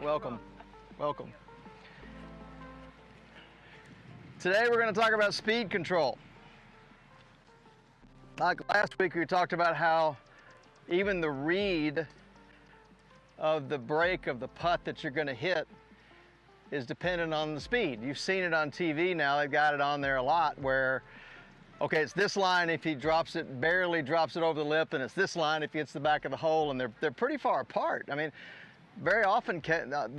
Welcome. Welcome. Today we're going to talk about speed control. Like last week, we talked about how even the read of the break of the putt that you're going to hit is dependent on the speed. You've seen it on TV now. They've got it on there a lot where, okay, it's this line if he drops it, barely drops it over the lip, and it's this line if he hits the back of the hole, and they're pretty far apart. I mean, very often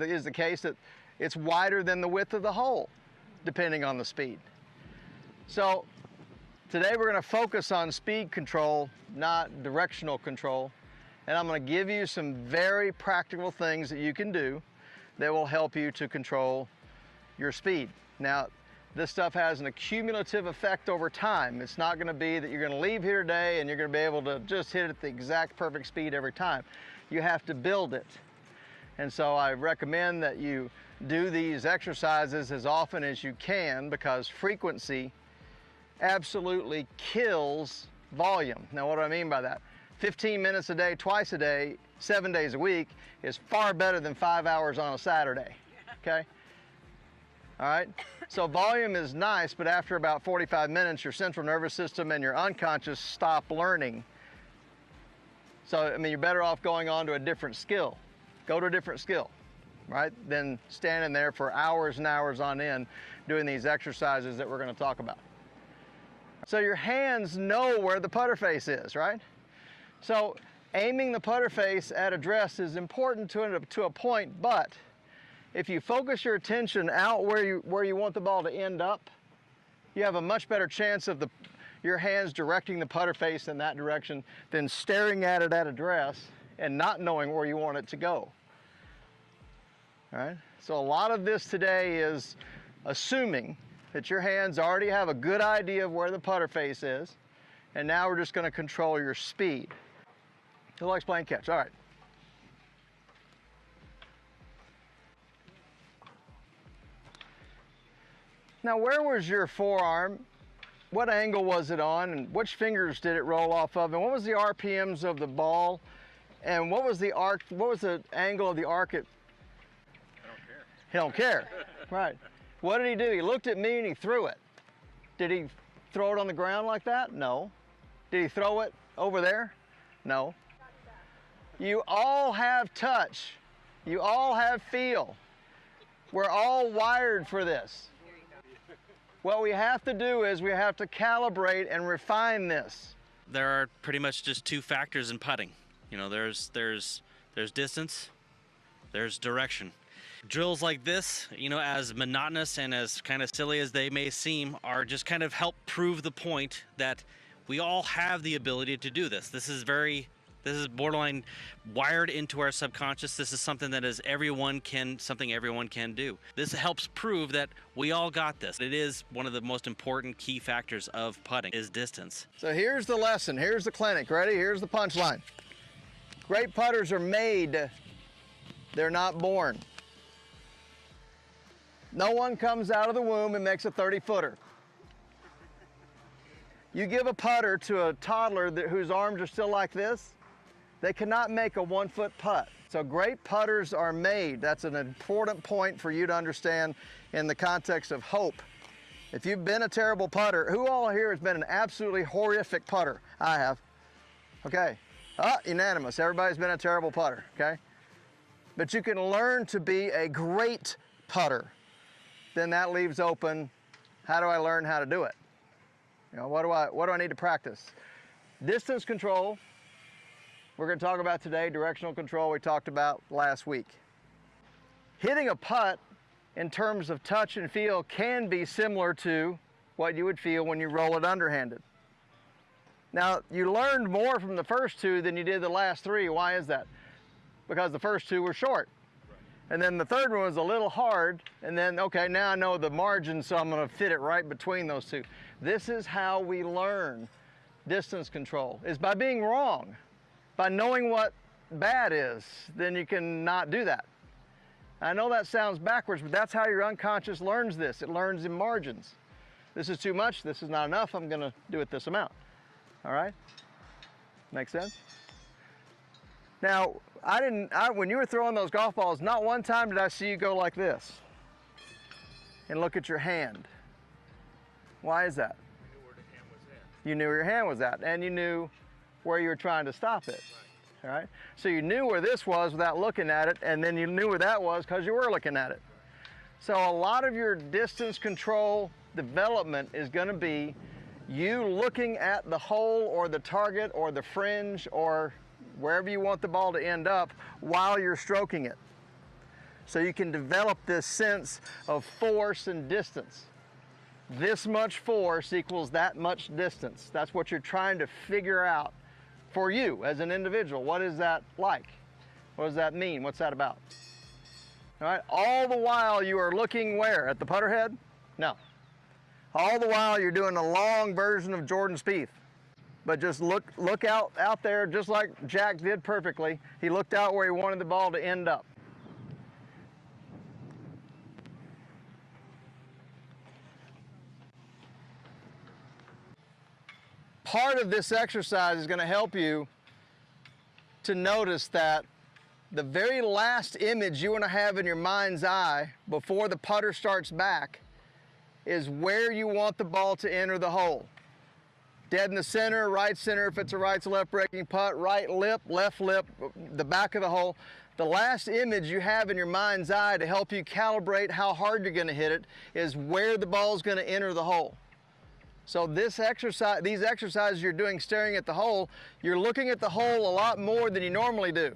is the case that it's wider than the width of the hole, depending on the speed. So today we're going to focus on speed control, not directional control. And I'm going to give you some very practical things that you can do that will help you to control your speed. Now, this stuff has an accumulative effect over time. It's not going to be that you're going to leave here today and you're going to be able to just hit it at the exact perfect speed every time. You have to build it. And so I recommend that you do these exercises as often as you can, because frequency absolutely kills volume. Now, what do I mean by that? 15 minutes a day, twice a day, 7 days a week is far better than 5 hours on a Saturday, okay? All right, so volume is nice, but after about 45 minutes, your central nervous system and your unconscious stop learning. So, I mean, you're better off going on to a different skill. Go to a different skill, right? Than standing there for hours and hours on end doing these exercises that we're going to talk about. So your hands know where the putter face is, right? So aiming the putter face at address is important to a point, but if you focus your attention out where you want the ball to end up, you have a much better chance of your hands directing the putter face in that direction than staring at it at address and not knowing where you want it to go. All right? So a lot of this today is assuming that your hands already have a good idea of where the putter face is, and now we're just going to control your speed. Who likes playing catch? All right. Now, where was your forearm? What angle was it on, and which fingers did it roll off of, and what was the RPMs of the ball, and what was the arc? What was the angle of the arc? I don't care. He don't care, right? What did he do? He looked at me and he threw it. Did he throw it on the ground like that? No. Did he throw it over there? No. You all have touch. You all have feel. We're all wired for this. What we have to do is we have to calibrate and refine this. There are pretty much just two factors in putting. You know, there's distance, there's direction. Drills like this, you know, as monotonous and as kind of silly as they may seem, are just kind of help prove the point that we all have the ability to do this. This is borderline wired into our subconscious. This is something that something everyone can do. This helps prove that we all got this. It is one of the most important key factors of putting is distance. So here's the lesson. Here's the clinic. Ready? Here's the punchline. Great putters are made. They're not born. No one comes out of the womb and makes a 30-footer. You give a putter to a toddler whose arms are still like this, they cannot make a 1-foot putt. So great putters are made. That's an important point for you to understand in the context of hope. If you've been a terrible putter, who all here has been an absolutely horrific putter? I have. Okay. Unanimous. Everybody's been a terrible putter, okay? But you can learn to be a great putter. Then that leaves open, how do I learn how to do it? You know, what do I need to practice? Distance control, we're going to talk about today. Directional control we talked about last week. Hitting a putt in terms of touch and feel can be similar to what you would feel when you roll it underhanded. Now, you learned more from the first two than you did the last three. Why is that? Because the first two were short. And then the third one was a little hard, and then, okay, now I know the margin, so I'm gonna fit it right between those two. This is how we learn distance control, is by being wrong. By knowing what bad is, then you can not do that. I know that sounds backwards, but that's how your unconscious learns this. It learns in margins. This is too much, this is not enough, I'm gonna do it this amount. All right? Make sense? Now, when you were throwing those golf balls, not one time did I see you go like this and look at your hand. Why is that? I knew where the hand was at. You knew where your hand was at, and you knew where you were trying to stop it. All right? So you knew where this was without looking at it, and then you knew where that was because you were looking at it. So a lot of your distance control development is going to be you looking at the hole or the target or the fringe or wherever you want the ball to end up while you're stroking it. So you can develop this sense of force and distance. This much force equals that much distance. That's what you're trying to figure out for you as an individual. What is that like? What does that mean? What's that about? All right, all the while you are looking where? At the putter head? No. All the while you're doing a long version of Jordan Spieth. But just look out there just like Jack did perfectly. He looked out where he wanted the ball to end up. Part of this exercise is going to help you to notice that the very last image you want to have in your mind's eye before the putter starts back is where you want the ball to enter the hole. Dead in the center, right center if it's a right to left breaking putt, right lip, left lip, the back of the hole. The last image you have in your mind's eye to help you calibrate how hard you're going to hit it is where the ball is going to enter the hole. So these exercises you're doing staring at the hole, you're looking at the hole a lot more than you normally do,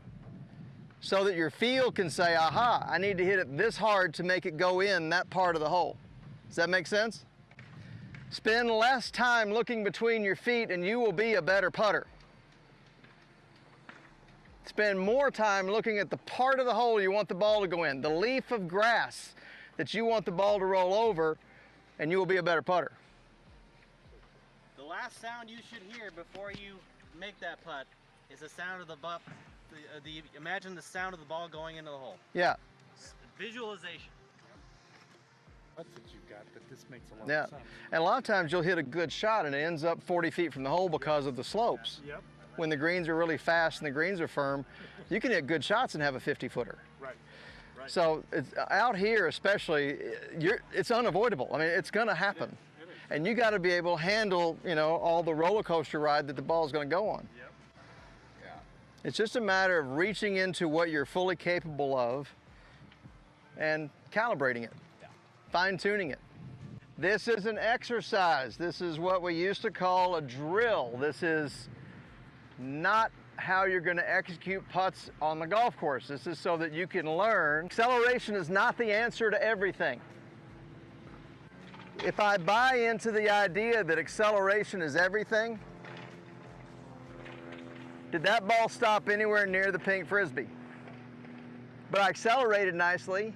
so that your field can say, aha, I need to hit it this hard to make it go in that part of the hole. Does that make sense? Spend less time looking between your feet and you will be a better putter. Spend more time looking at the part of the hole you want the ball to go in, the leaf of grass that you want the ball to roll over, and you will be a better putter. The last sound you should hear before you make that putt is the sound of the butt. Imagine the sound of the ball going into the hole. Yeah. Visualization. That's what you got, but this makes a lot Yeah. of sense. And a lot of times you'll hit a good shot and it ends up 40 feet from the hole because of the slopes. Yep. When the greens are really fast and the greens are firm, you can hit good shots and have a 50-footer. Right. So it's, out here especially, it's unavoidable. I mean, it's going to happen. It is. And you got to be able to handle, all the roller coaster ride that the ball is going to go on. Yep. Yeah. It's just a matter of reaching into what you're fully capable of and calibrating it, fine-tuning it. This is an exercise. This is what we used to call a drill. This is not how you're going to execute putts on the golf course. This is so that you can learn. Acceleration is not the answer to everything. If I buy into the idea that acceleration is everything, did that ball stop anywhere near the pink frisbee? But I accelerated nicely,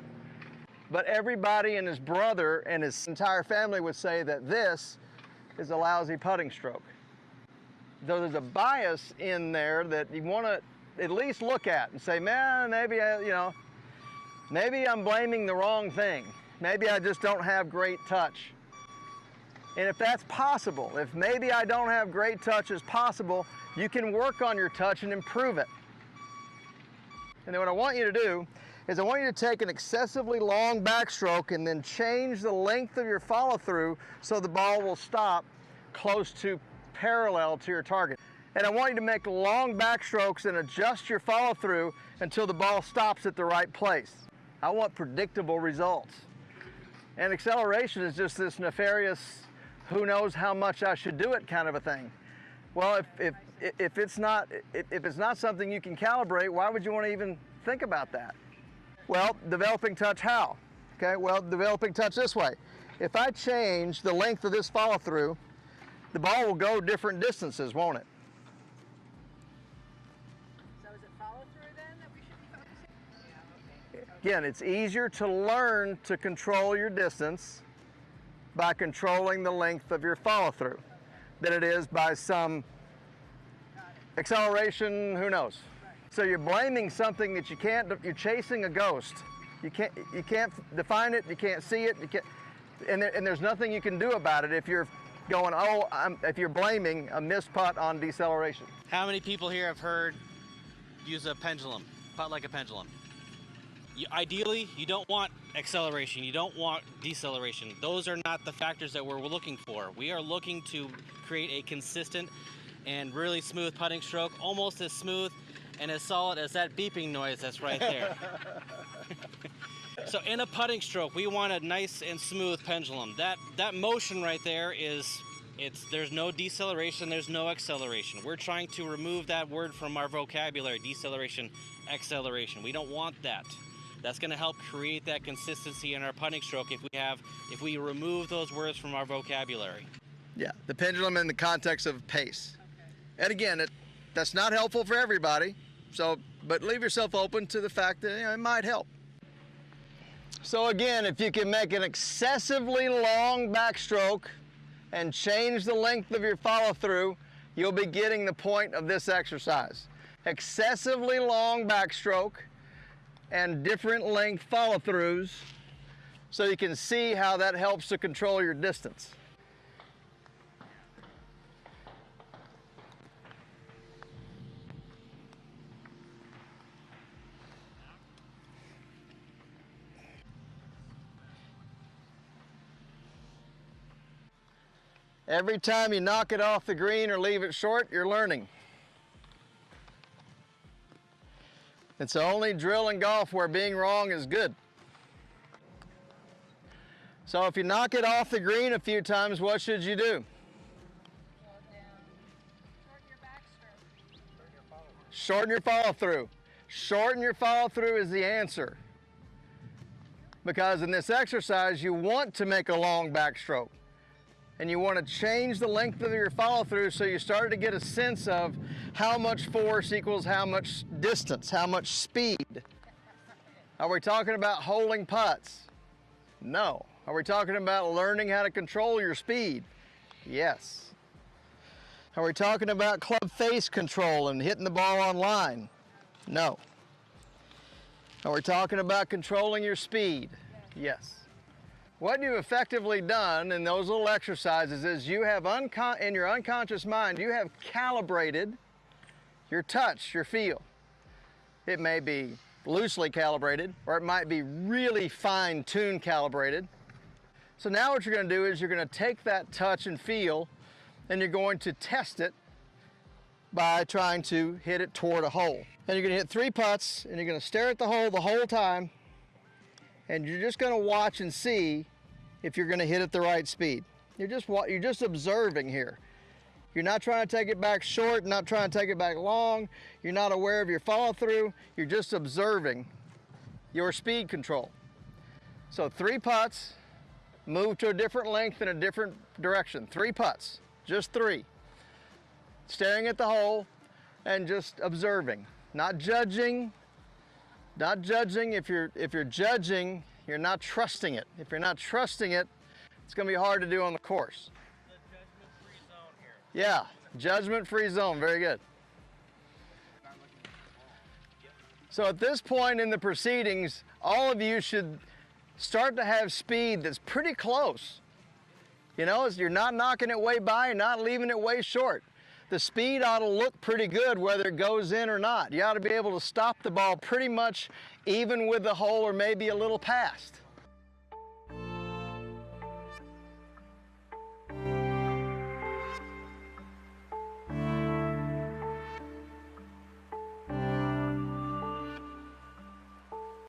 but everybody and his brother and his entire family would say that this is a lousy putting stroke. Though there's a bias in there that you want to at least look at and say, man, maybe maybe I'm blaming the wrong thing. Maybe I just don't have great touch. And if that's possible, if maybe I don't have great touch is possible, you can work on your touch and improve it. And then what I want you to do is I want you to take an excessively long backstroke and then change the length of your follow-through so the ball will stop close to parallel to your target. And I want you to make long backstrokes and adjust your follow-through until the ball stops at the right place. I want predictable results. And acceleration is just this nefarious, who knows how much I should do it kind of a thing. Well, if it's not something you can calibrate, why would you want to even think about that? Well, developing touch how? Okay, well, developing touch this way. If I change the length of this follow-through, the ball will go different distances, won't it? So is it follow-through then that we should be focusing? Yeah, okay. Again, it's easier to learn to control your distance by controlling the length of your follow-through than it is by some acceleration, who knows. So you're blaming something that you can't, you're chasing a ghost. You can't define it, you can't see it, and there's nothing you can do about it if you're going, if you're blaming a missed putt on deceleration. How many people here have heard use a pendulum, putt like a pendulum. Ideally, you don't want acceleration, you don't want deceleration. Those are not the factors that we're looking for. We are looking to create a consistent and really smooth putting stroke, almost as smooth and as solid as that beeping noise that's right there. So in a putting stroke, we want a nice and smooth pendulum. That motion right there there's no deceleration, there's no acceleration. We're trying to remove that word from our vocabulary, deceleration, acceleration. We don't want that. That's going to help create that consistency in our putting stroke if we remove those words from our vocabulary. Yeah, the pendulum in the context of pace. And again, that's not helpful for everybody, but leave yourself open to the fact that it might help. So again, if you can make an excessively long backstroke and change the length of your follow-through, you'll be getting the point of this exercise. Excessively long backstroke and different length follow-throughs, so you can see how that helps to control your distance. Every time you knock it off the green or leave it short, you're learning. It's the only drill in golf where being wrong is good. So if you knock it off the green a few times, what should you do? Slow down. Shorten your backstroke. Shorten your follow-through. Shorten your follow-through is the answer. Because in this exercise, you want to make a long backstroke. And you want to change the length of your follow-through so you start to get a sense of how much force equals how much distance, how much speed. Are we talking about holding putts? No. Are we talking about learning how to control your speed? Yes. Are we talking about club face control and hitting the ball on line? No. Are we talking about controlling your speed? Yes. What you've effectively done in those little exercises is you have, in your unconscious mind, you have calibrated your touch, your feel. It may be loosely calibrated, or it might be really fine-tuned calibrated. So now what you're going to do is you're going to take that touch and feel, and you're going to test it by trying to hit it toward a hole. And you're going to hit 3 putts, and you're going to stare at the hole the whole time, and you're just going to watch and see if you're going to hit it the right speed. You're just observing here. You're not trying to take it back short, not trying to take it back long. You're not aware of your follow-through. You're just observing your speed control. So 3 putts, move to a different length in a different direction. 3 putts, just 3. Staring at the hole and just observing, not judging. Not judging. If you're judging, you're not trusting it. If you're not trusting it, it's going to be hard to do on the course. The judgment-free zone here. Yeah, judgment-free zone. Very good. So at this point in the proceedings, all of you should start to have speed that's pretty close. You know, you're not knocking it way by, you're not leaving it way short. The speed ought to look pretty good whether it goes in or not. You ought to be able to stop the ball pretty much even with the hole or maybe a little past.